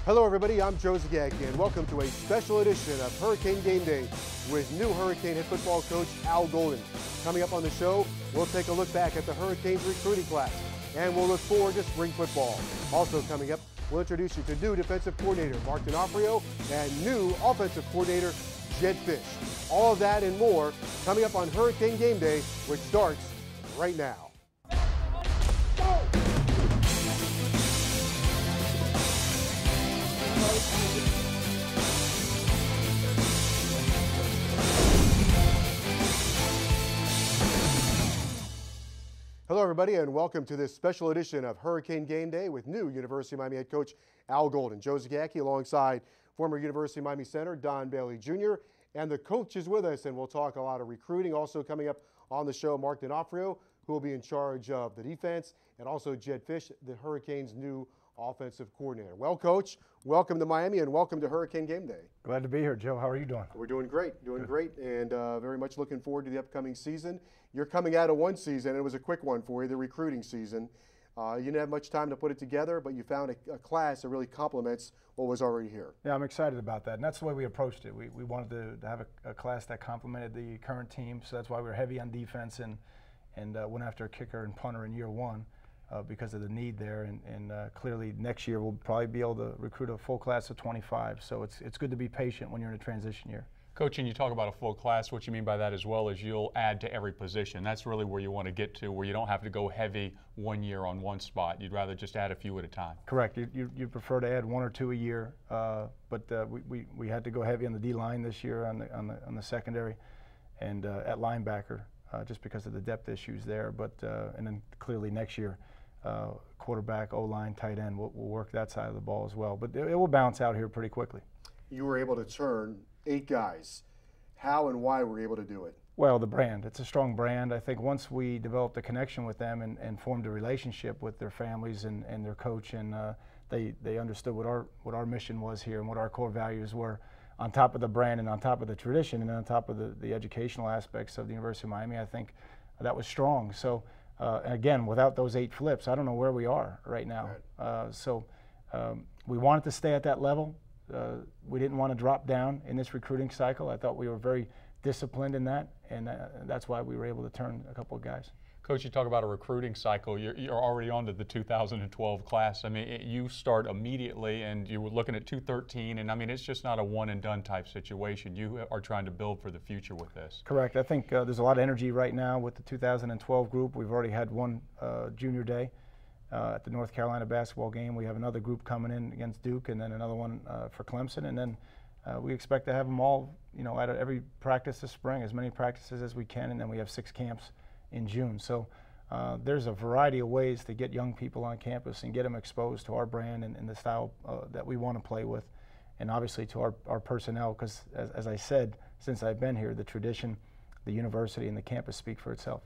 Hello everybody, I'm Joe Zagacki and welcome to a special edition of Hurricane Game Day with new Hurricane head football coach Al Golden. Coming up on the show, we'll take a look back at the Hurricanes recruiting class and we'll look forward to spring football. Also coming up, we'll introduce you to new defensive coordinator Mark D'Onofrio and new offensive coordinator Jed Fish. All of that and more coming up on Hurricane Game Day, which starts right now. Hello everybody and welcome to this special edition of Hurricane Game Day with new University of Miami head coach Al Golden. Joe Zagacki alongside former University of Miami center Don Bailey Jr. And the coach is with us and we'll talk a lot of recruiting. Also coming up on the show, Mark D'Onofrio, who will be in charge of the defense, and also Jed Fish, the Hurricanes' new offensive coordinator. Well, Coach, welcome to Miami and welcome to Hurricane Game Day. Glad to be here, Joe. How are you doing? We're doing great, and very much looking forward to the upcoming season. You're coming out of one season, and it was a quick one for you, the recruiting season. You didn't have much time to put it together, but you found a class that really complements what was already here. Yeah, I'm excited about that, and that's the way we approached it. We wanted to have a class that complemented the current team, so that's why we were heavy on defense and went after a kicker and punter in year one. Because of the need there, and clearly next year we'll probably be able to recruit a full class of 25. So it's good to be patient when you're in a transition year. Coach, and you talk about a full class, what you mean by that as well is you'll add to every position. That's really where you want to get to, where you don't have to go heavy 1 year on one spot. You'd rather just add a few at a time. Correct. You prefer to add 1 or 2 a year, but we had to go heavy on the D-line this year on the secondary and at linebacker just because of the depth issues there. But and then clearly next year, quarterback, O-line, tight end, we'll work that side of the ball as well. But it will bounce out here pretty quickly. You were able to turn 8 guys. How and why were you able to do it? Well, the brand. It's a strong brand. I think once we developed a connection with them and formed a relationship with their families and their coach, and they understood what our mission was here and what our core values were, on top of the brand and on top of the tradition and on top of the educational aspects of the University of Miami, I think that was strong. So. Again, without those 8 flips, I don't know where we are right now. Right. We wanted to stay at that level. We didn't want to drop down in this recruiting cycle. I thought we were very disciplined in that, and that's why we were able to turn a couple of guys. Coach, you talk about a recruiting cycle. You're already on to the 2012 class. I mean, you start immediately, and you were looking at 213, and I mean, it's just not a one-and-done type situation. You are trying to build for the future with this. Correct. I think there's a lot of energy right now with the 2012 group. We've already had one junior day at the North Carolina basketball game. We have another group coming in against Duke, and then another one for Clemson, and then we expect to have them all, at every practice this spring, as many practices as we can, and then we have 6 camps in June. So there's a variety of ways to get young people on campus and get them exposed to our brand and the style that we want to play with, and obviously to our personnel, because as I said, since I've been here, the tradition, the university, and the campus speak for itself.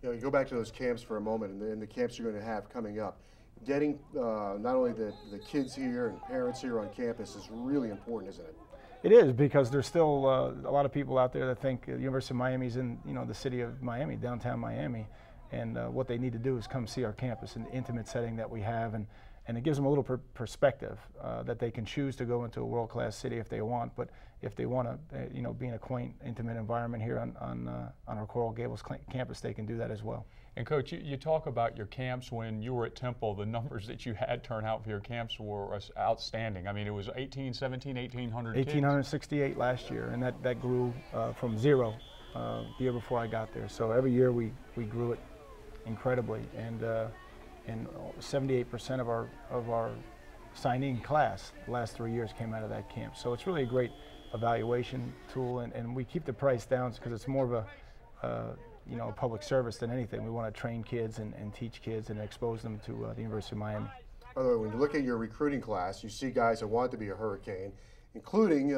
You go back to those camps for a moment and the camps you're going to have coming up. Getting not only the kids here and parents here on campus is really important, isn't it? It is, because there's still a lot of people out there that think the University of Miami is in the city of Miami, downtown Miami, and what they need to do is come see our campus in the intimate setting that we have, and it gives them a little perspective that they can choose to go into a world-class city if they want, but if they want to be in a quaint, intimate environment here on our Coral Gables campus, they can do that as well. And Coach, you talk about your camps. When you were at Temple, the numbers that you had turn out for your camps were outstanding. I mean, it was 1,800 kids. 1,868 last year, and that grew from 0 the year before I got there. So every year we grew it incredibly, and 78% of our signing class the last 3 years came out of that camp. So it's really a great evaluation tool, and we keep the price down because it's more of a public service than anything. We want to train kids and teach kids and expose them to the University of Miami. By the way, when you look at your recruiting class, you see guys that want to be a Hurricane, including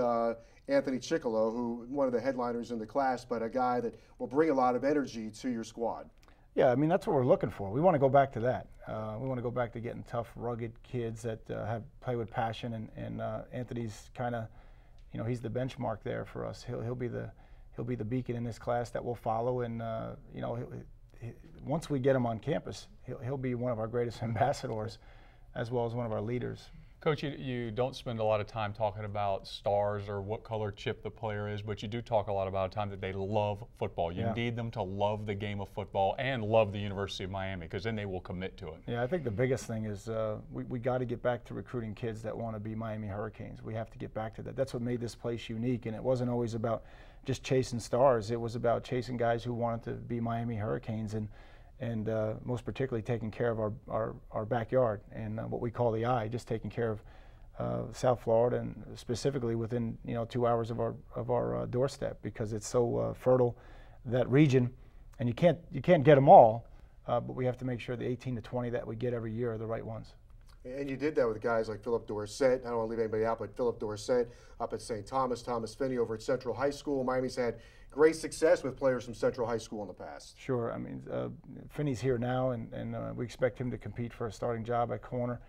Anthony Chickolo, who one of the headliners in the class, but a guy that will bring a lot of energy to your squad. Yeah, I mean, that's what we're looking for. We want to go back to that. We want to go back to getting tough, rugged kids that play with passion, and Anthony's kind of, he's the benchmark there for us. He'll be the beacon in this class that we'll follow, and once we get him on campus, he'll be one of our greatest ambassadors, as well as one of our leaders. Coach, you don't spend a lot of time talking about stars or what color chip the player is, but you do talk a lot about time that they love football. You need them to love the game of football and love the University of Miami, because then they will commit to it. Yeah, I think the biggest thing is we got to get back to recruiting kids that want to be Miami Hurricanes. We have to get back to that. That's what made this place unique, and it wasn't always about just chasing stars. It was about chasing guys who wanted to be Miami Hurricanes, and most particularly taking care of our backyard and what we call the eye, just taking care of South Florida, and specifically within 2 hours of our doorstep, because it's so fertile, that region, and you can't get them all, but we have to make sure the 18 to 20 that we get every year are the right ones. And you did that with guys like Philip Dorsett. I don't want to leave anybody out, but Philip Dorsett up at St. Thomas, Thomas Finney over at Central High School. Miami's had great success with players from Central High School in the past. Sure. I mean, Finney's here now, and we expect him to compete for a starting job at corner.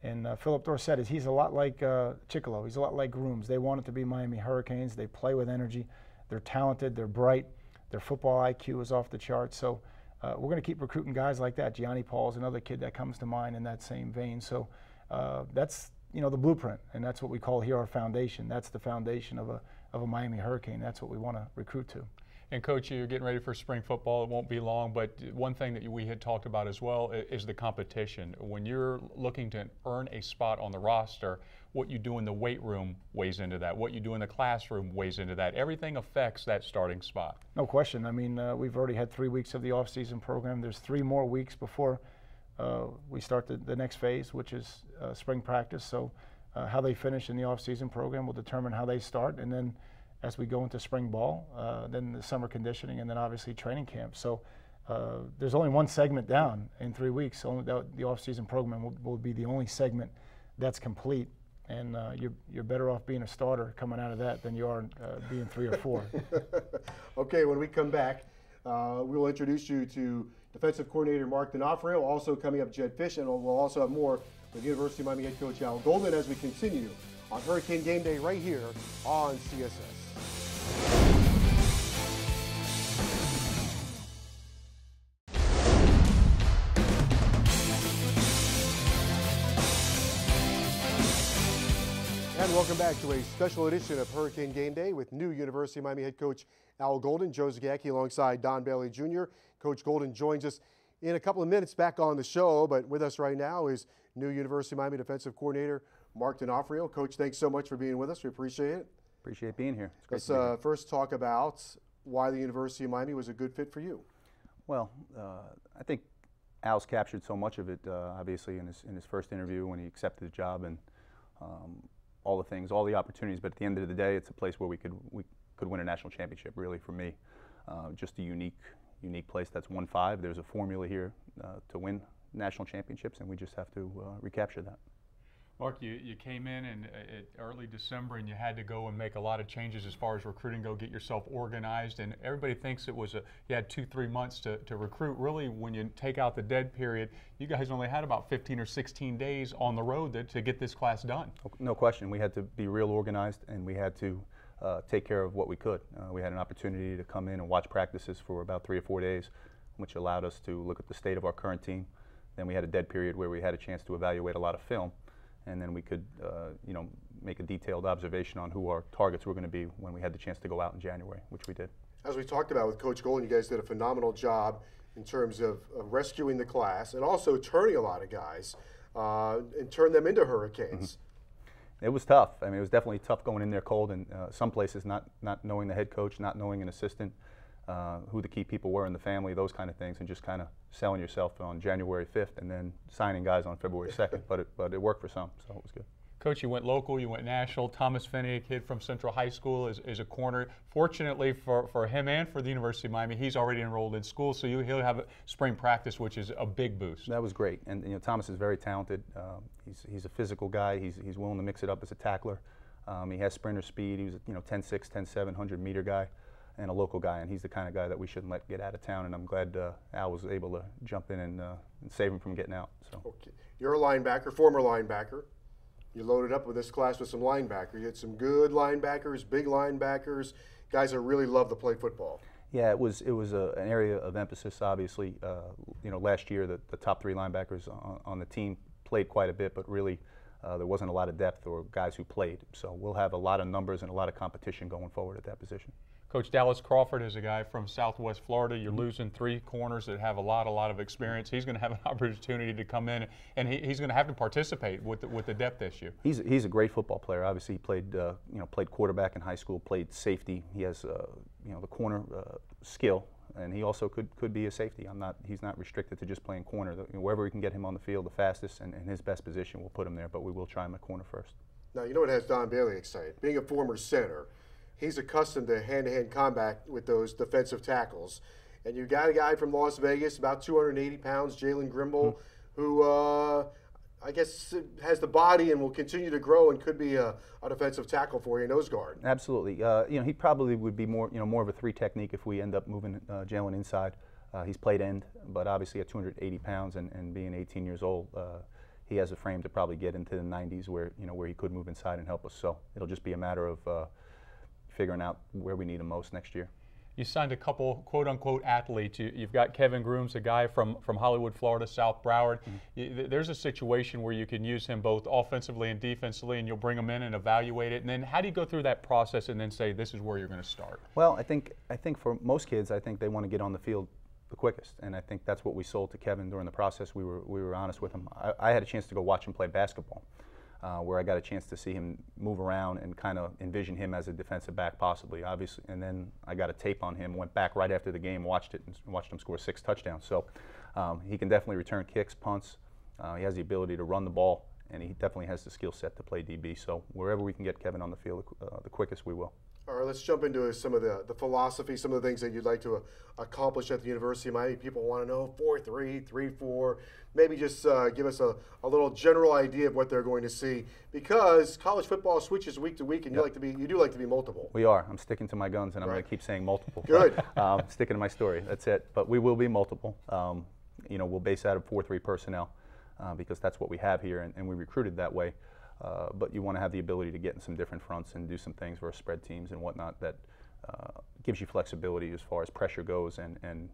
And Philip Dorsett, he's a lot like Chicolo. He's a lot like Grooms. They want it to be Miami Hurricanes. They play with energy. They're talented. They're bright. Their football IQ is off the charts. So we're going to keep recruiting guys like that. Gianni Paul's another kid that comes to mind in that same vein. So that's the blueprint, and that's what we call here our foundation. That's the foundation of a Miami Hurricane. That's what we want to recruit to. And Coach, you're getting ready for spring football. It won't be long, but one thing that we had talked about as well is the competition. When you're looking to earn a spot on the roster, what you do in the weight room weighs into that. What you do in the classroom weighs into that. Everything affects that starting spot. No question. I mean, we've already had 3 weeks of the off-season program. There's 3 more weeks before we start the next phase, which is spring practice. So how they finish in the off-season program will determine how they start, and then as we go into spring ball, then the summer conditioning, and then obviously training camp. So there's only one segment down in 3 weeks. Only the off-season program will be the only segment that's complete, and you're better off being a starter coming out of that than you are being 3 or 4. Okay, when we come back, we will introduce you to defensive coordinator Mark D'Onofrio. Also coming up, Jed Fish, and we'll also have more with University of Miami head coach Al Golden as we continue on Hurricane Game Day right here on CSS. And welcome back to a special edition of Hurricane Game Day with new University of Miami head coach Al Golden, Joe Zagacki alongside Don Bailey Jr. Coach Golden joins us in a couple of minutes back on the show, but with us right now is new University of Miami defensive coordinator Mark D'Onofrio. Coach, thanks so much for being with us. We appreciate it. Appreciate being here. Let's first talk about why the University of Miami was a good fit for you. Well, I think Al's captured so much of it, obviously, in his first interview when he accepted the job, and all the things, all the opportunities. But at the end of the day, it's a place where we could win a national championship. Really, for me, just a unique place that's 1-5. There's a formula here to win national championships, and we just have to recapture that. Mark, you came in early December, and you had to go and make a lot of changes as far as recruiting go, get yourself organized, and everybody thinks it was you had 2-3 months to recruit. Really, when you take out the dead period, you guys only had about 15 or 16 days on the road to get this class done. No question. We had to be real organized, and we had to take care of what we could. We had an opportunity to come in and watch practices for about 3 or 4 days, which allowed us to look at the state of our current team. Then we had a dead period where we had a chance to evaluate a lot of film. And then we could, make a detailed observation on who our targets were going to be when we had the chance to go out in January, which we did. As we talked about with Coach Golden, you guys did a phenomenal job in terms of rescuing the class and also turning a lot of guys and turn them into Hurricanes. Mm-hmm. It was tough. I mean, it was definitely tough going in there cold, and some places not knowing the head coach, not knowing an assistant, who the key people were in the family, those kind of things, and just kind of selling yourself on January 5th and then signing guys on February 2nd. But it worked for some, so it was good. Coach, you went local, you went national. Thomas Finney, a kid from Central High School, is a corner. Fortunately for him and for the University of Miami, he's already enrolled in school, so he'll have a spring practice, which is a big boost. That was great, and Thomas is very talented. He's a physical guy. He's willing to mix it up as a tackler. He has sprinter speed. He was 10'6", 10'7", 100-meter guy, and a local guy, and he's the kind of guy that we shouldn't let get out of town. And I'm glad Al was able to jump in and save him from getting out. So. Okay. You're a linebacker, former linebacker. You loaded up with this class with some linebackers. You had some good linebackers, big linebackers, guys that really love to play football. Yeah, it was an area of emphasis. Obviously, last year the top 3 linebackers on the team played quite a bit, but really there wasn't a lot of depth or guys who played. So we'll have a lot of numbers and a lot of competition going forward at that position. Coach, Dallas Crawford is a guy from Southwest Florida. You're losing 3 corners that have a lot of experience. He's going to have an opportunity to come in, and he's going to have to participate with the depth issue. He's a great football player. Obviously, he played played quarterback in high school, played safety. He has the corner skill, and he also could be a safety. He's not restricted to just playing corner. Wherever we can get him on the field the fastest and in his best position, we'll put him there. But we will try him at corner first. Now, you know what has Don Bailey excited? Being a former center, he's accustomed to hand-to-hand combat with those defensive tackles. And you got a guy from Las Vegas, about 280 pounds, Jalen Grimble, who I guess has the body and will continue to grow and could be a defensive tackle for you, nose guard. Absolutely. He probably would be more of a 3 technique if we end up moving Jalen inside. He's played end, but obviously at 280 pounds and being 18 years old, he has a frame to probably get into the 90s where he could move inside and help us. So it'll just be a matter of figuring out where we need him most next year. You signed a couple quote-unquote athletes. You've got Kevin Grooms, a guy from Hollywood, Florida, South Broward. There's a situation where you can use him both offensively and defensively, and you'll bring him in and evaluate it. And then how do you go through that process and then say this is where you're going to start? Well, I think for most kids, I think they want to get on the field the quickest, and I think that's what we sold to Kevin during the process. We were honest with him. I had a chance to go watch him play basketball. Where I got a chance to see him move around and kind of envision him as a defensive back possibly, obviously. And then I got a tape on him, went back right after the game, watched it, and watched him score 6 touchdowns. So he can definitely return kicks, punts. He has the ability to run the ball, and he definitely has the skill set to play DB. So wherever we can get Kevin on the field, the quickest we will. All right, let's jump into some of the philosophy, some of the things that you'd like to accomplish at the University of Miami. People want to know 4-3, 3-4. Maybe just give us a little general idea of what they're going to see, because college football switches week to week, and you do like to be multiple. We are. I'm sticking to my guns, and I'm going to keep saying multiple. Good. Sticking to my story. That's it. But we will be multiple. We'll base out of 4-3 personnel because that's what we have here, and we recruited that way. But you want to have the ability to get in some different fronts and do some things versus spread teams and whatnot that gives you flexibility as far as pressure goes and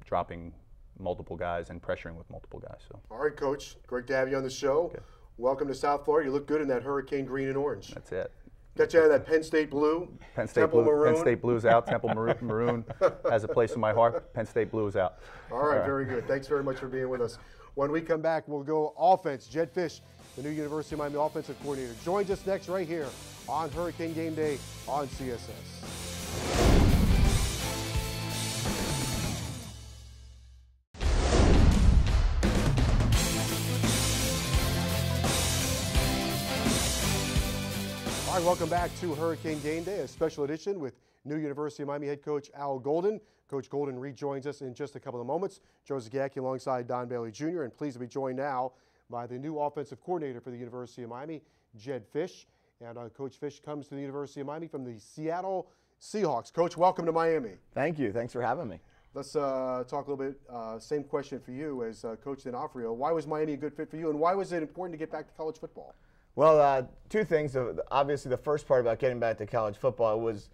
dropping multiple guys and pressuring with multiple guys. So. All right, Coach. Great to have you on the show. Okay. Welcome to South Florida. You look good in that hurricane green and orange. That's it. Got you out of that Penn State blue. Penn State blue. Maroon. Penn State blue's out. Temple maroon has a place in my heart. Penn State blue is out. All right, very good. Thanks very much for being with us. When we come back, we'll go offense. Jed Fish, the new University of Miami offensive coordinator, joins us next right here on Hurricane Game Day on CSS. All right, welcome back to Hurricane Game Day, a special edition with new University of Miami head coach Al Golden. Coach Golden rejoins us in just a couple of moments. Joe Zagacki alongside Don Bailey Jr. and pleased to be joined now by the new offensive coordinator for the University of Miami, Jed Fish. And Coach Fish comes to the University of Miami from the Seattle Seahawks. Coach, welcome to Miami. Thank you. Thanks for having me. Let's talk a little bit, same question for you as Coach D'Onofrio. Why was Miami a good fit for you, and why was it important to get back to college football? Well, 2 things. Obviously, the first part about getting back to college football was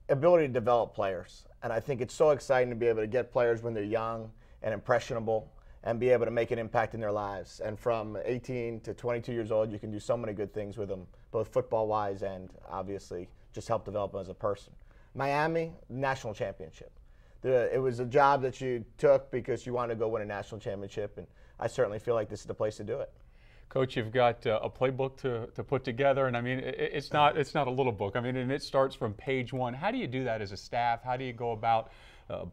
ability to develop players. And I think it's so exciting to be able to get players when they're young and impressionable and be able to make an impact in their lives. And from 18 to 22 years old, you can do so many good things with them, both football-wise and obviously just help develop them as a person. Miami, national championship. It was a job that you took because you wanted to go win a national championship, and I certainly feel like this is the place to do it. Coach, you've got a playbook to put together, and I mean, it's not a little book. I mean, and it starts from page 1. How do you do that as a staff? How do you go about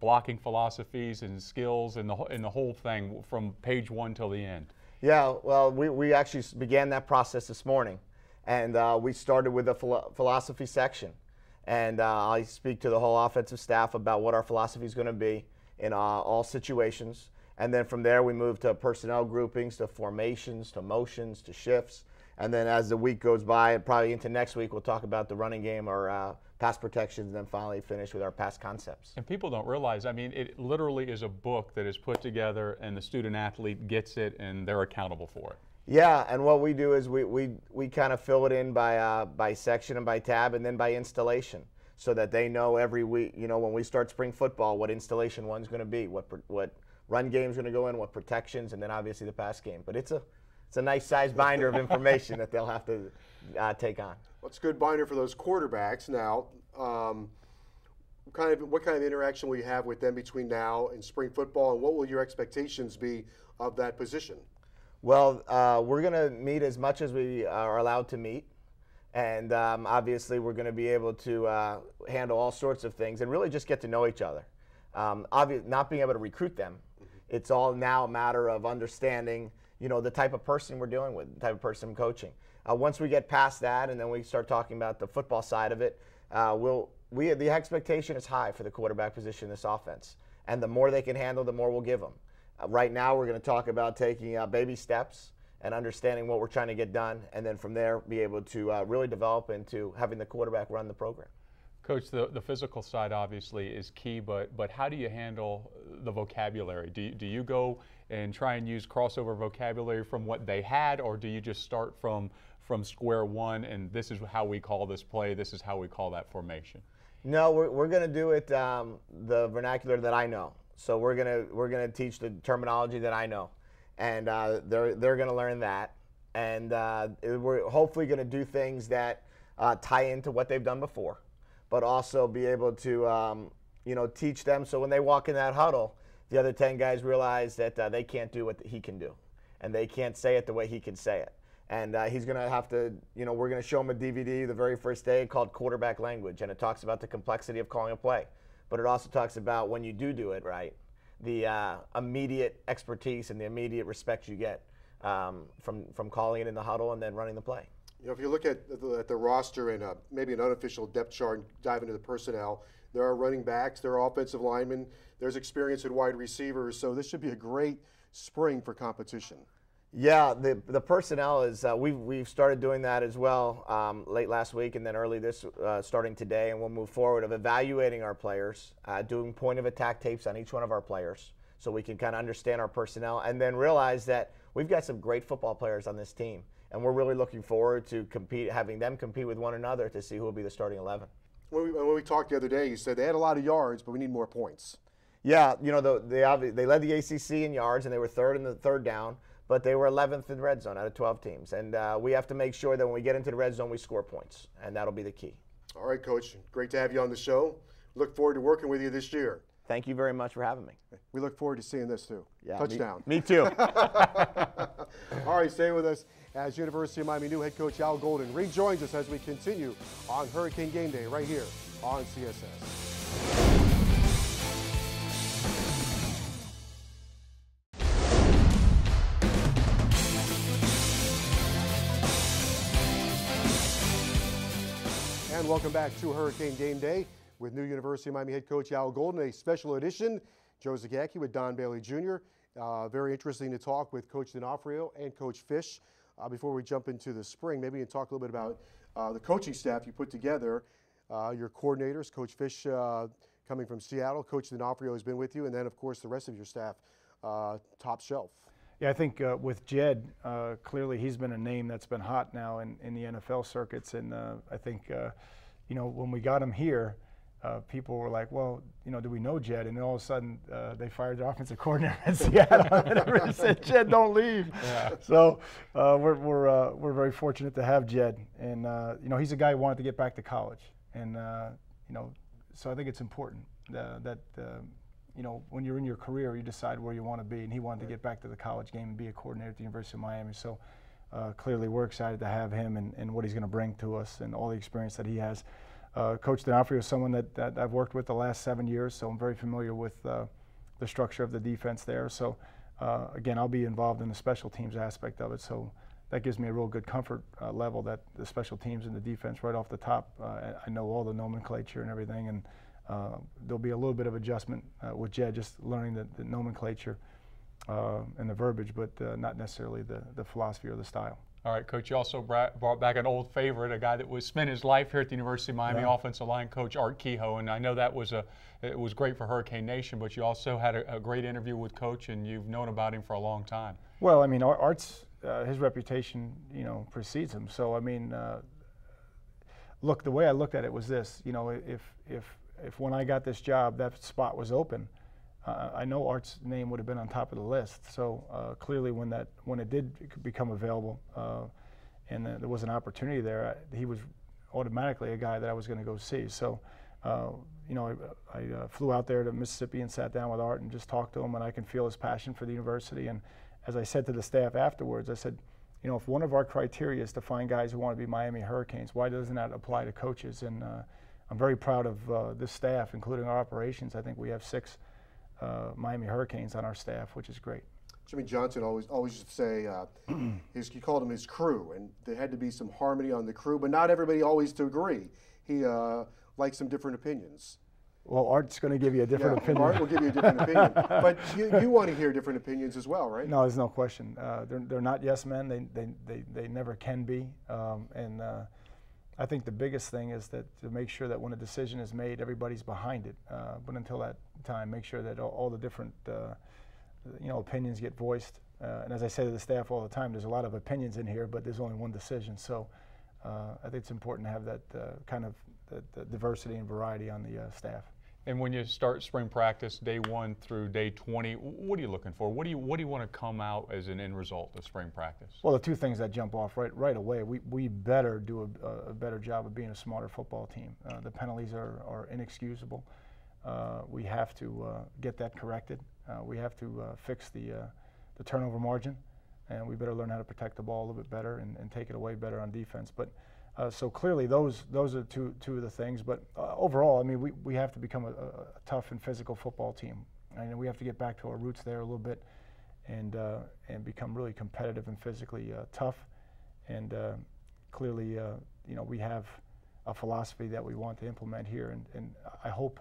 blocking philosophies and skills and the whole thing from page 1 till the end? Yeah, well, we actually began that process this morning, and we started with a philosophy section, and I speak to the whole offensive staff about what our philosophy is going to be in all situations. And then from there, we move to personnel groupings, to formations, to motions, to shifts. And then as the week goes by, and probably into next week, we'll talk about the running game or pass protections, and then finally finish with our pass concepts. And people don't realize, I mean, it literally is a book that is put together, and the student athlete gets it, and they're accountable for it. Yeah, and what we do is we kind of fill it in by section and by tab, and then by installation, so that they know every week, when we start spring football, what installation one's going to be, what run game's going to go in, what protections, and then obviously the pass game. But it's it's a nice size binder of information that they'll have to take on. Well, it's a good binder for those quarterbacks. Now, what kind of interaction will you have with them between now and spring football, and what will your expectations be of that position? Well, we're going to meet as much as we are allowed to meet. And obviously, we're going to be able to handle all sorts of things and really just get to know each other. Not being able to recruit them, it's all now a matter of understanding, the type of person we're dealing with, the type of person I'm coaching. Once we get past that, and then we start talking about the football side of it, the expectation is high for the quarterback position in this offense. And the more they can handle, the more we'll give them. Right now, we're going to talk about taking baby steps and understanding what we're trying to get done, and then from there be able to really develop into having the quarterback run the program. Coach, the physical side obviously is key, but how do you handle the vocabulary? Do you go and try and use crossover vocabulary from what they had, or do you just start from square one and this is how we call this play, this is how we call that formation? No, we're going to do it the vernacular that I know. So we're gonna teach the terminology that I know. And they're going to learn that, and we're hopefully going to do things that tie into what they've done before, but also be able to teach them so when they walk in that huddle, the other 10 guys realize that they can't do what he can do, and they can't say it the way he can say it. And he's going to have to, we're going to show him a DVD the very first day called Quarterback Language, and it talks about the complexity of calling a play, but it also talks about when you do it right, the immediate expertise and the immediate respect you get from calling it in the huddle and then running the play. If you look at the roster and maybe an unofficial depth chart and dive into the personnel, there are running backs, there are offensive linemen, there's experience in wide receivers, so this should be a great spring for competition. Yeah, the personnel is we've started doing that as well late last week and then early this starting today, and we'll move forward of evaluating our players, doing point of attack tapes on each one of our players so we can kind of understand our personnel and then realize that we've got some great football players on this team, and we're really looking forward to having them compete with one another to see who will be the starting 11. When we talked the other day, you said they had a lot of yards, but we need more points. Yeah, they led the ACC in yards and they were third in the third down. But they were 11th in red zone out of 12 teams. And we have to make sure that when we get into the red zone, we score points. And that'll be the key. All right, Coach. Great to have you on the show. Look forward to working with you this year. Thank you very much for having me. We look forward to seeing this, too. Yeah, touchdown. Me too. All right, stay with us as University of Miami new head coach Al Golden rejoins us as we continue on Hurricane Game Day right here on CSS. And welcome back to Hurricane Game Day with new University of Miami head coach Al Golden, a special edition. Joe Zagacki with Don Bailey Jr. Very interesting to talk with Coach D'Onofrio and Coach Fish. Before we jump into the spring, maybe you can talk a little bit about the coaching staff you put together, your coordinators, Coach Fish coming from Seattle, Coach D'Onofrio has been with you, and then, of course, the rest of your staff, top shelf. Yeah, I think with Jed, clearly he's been a name that's been hot now in the NFL circuits, and I think, when we got him here, people were like, well, do we know Jed? And then all of a sudden, they fired the offensive coordinator in Seattle, and everybody said, Jed, don't leave. Yeah. So we're very fortunate to have Jed, and he's a guy who wanted to get back to college, and so I think it's important that when you're in your career, you decide where you want to be, and he wanted to get back to the college game and be a coordinator at the University of Miami. So clearly, we're excited to have him and what he's going to bring to us and all the experience that he has. Coach D'Onofrio is someone that I've worked with the last 7 years, so I'm very familiar with the structure of the defense there. So again, I'll be involved in the special teams aspect of it, so that gives me a real good comfort level that the special teams and the defense right off the top, I know all the nomenclature and everything, and there'll be a little bit of adjustment with Jed, just learning the nomenclature and the verbiage, but not necessarily the philosophy or the style. All right, Coach, you also brought back an old favorite, a guy that was spent his life here at the University of Miami, offensive line coach Art Kehoe, and I know that it was great for Hurricane Nation, but you also had a great interview with Coach, and you've known about him for a long time. Well, I mean, Art's his reputation, precedes him. So I mean, look, the way I looked at it was this: if when I got this job, that spot was open, I know Art's name would have been on top of the list. So clearly, when it did become available, and there was an opportunity there, he was automatically a guy that I was going to go see. So, you know, I flew out there to Mississippi and sat down with Art and just talked to him, and I can feel his passion for the university. And as I said to the staff afterwards, I said, you know, if one of our criteria is to find guys who want to be Miami Hurricanes, why doesn't that apply to coaches? And I'm very proud of this staff, including our operations. I think we have 6 Miami Hurricanes on our staff, which is great. Jimmy Johnson always used to say he called him his crew, and there had to be some harmony on the crew, but not everybody always to agree. He likes some different opinions. Well, Art's going to give you a different opinion. Art will give you a different opinion, but you want to hear different opinions as well, right? No, there's no question. They're not yes men. They never can be, and I think the biggest thing is that to make sure that when a decision is made, everybody's behind it. But until that time, make sure that all the different opinions get voiced. And as I say to the staff all the time, there's a lot of opinions in here, but there's only one decision. So I think it's important to have that kind of the diversity and variety on the staff. And when you start spring practice, day 1 through day 20, what are you looking for? What do you want to come out as an end result of spring practice? Well, the 2 things that jump off right away, we better do a better job of being a smarter football team. The penalties are inexcusable. We have to get that corrected. We have to fix the turnover margin, and we better learn how to protect the ball a little bit better and take it away better on defense. But so clearly those are two of the things. But overall, I mean, we have to become a tough and physical football team, and we have to get back to our roots there a little bit, and become really competitive and physically tough. And clearly, we have a philosophy that we want to implement here, and I hope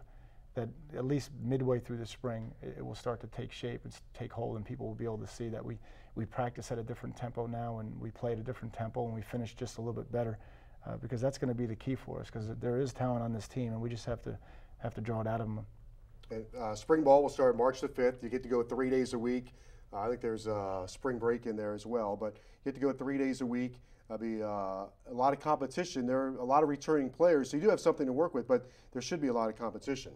that at least midway through the spring, it will start to take shape and take hold, and people will be able to see that we practice at a different tempo now, and we play at a different tempo, and we finish just a little bit better, because that's going to be the key for us, because there is talent on this team, and we just have to draw it out of them. And, spring ball will start March the 5th. You get to go 3 days a week. I think there's a spring break in there as well, but you get to go 3 days a week. There'll be a lot of competition. There are a lot of returning players, so you do have something to work with, but there should be a lot of competition.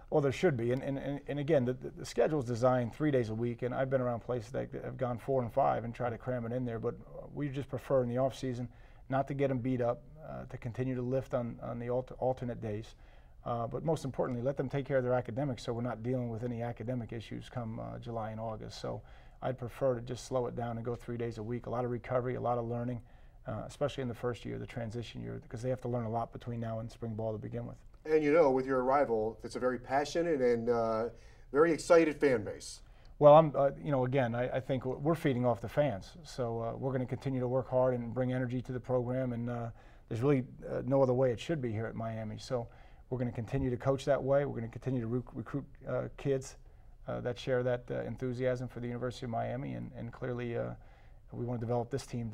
Well, there should be, and again, the schedule is designed 3 days a week, and I've been around places that have gone 4 and 5 and try to cram it in there, but we just prefer in the off season not to get them beat up, to continue to lift on the alternate days, but most importantly, let them take care of their academics so we're not dealing with any academic issues come July and August. So I'd prefer to just slow it down and go 3 days a week, a lot of recovery, a lot of learning, especially in the first year, the transition year, because they have to learn a lot between now and spring ball to begin with. And with your arrival, it's a very passionate and very excited fan base. Well, again, I think we're feeding off the fans. So we're going to continue to work hard and bring energy to the program. And there's really no other way it should be here at Miami. So we're going to continue to coach that way. We're going to continue to recruit kids that share that enthusiasm for the University of Miami. And clearly, we want to develop this team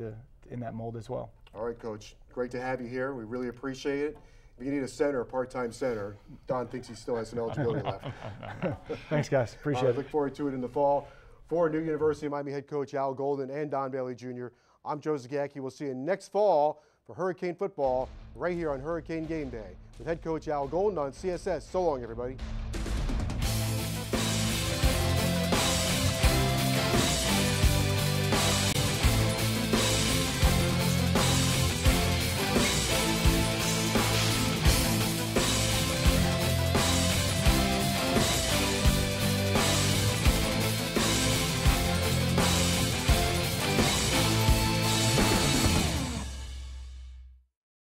in that mold as well. All right, Coach. Great to have you here. We really appreciate it. If you need a center, a part-time center, Don thinks he still has some eligibility left. Thanks, guys. Appreciate it. Look forward to it in the fall. For new University of Miami head coach Al Golden and Don Bailey Jr., I'm Joe Zagacki. We'll see you next fall for Hurricane football right here on Hurricane Game Day with head coach Al Golden on CSS. So long, everybody.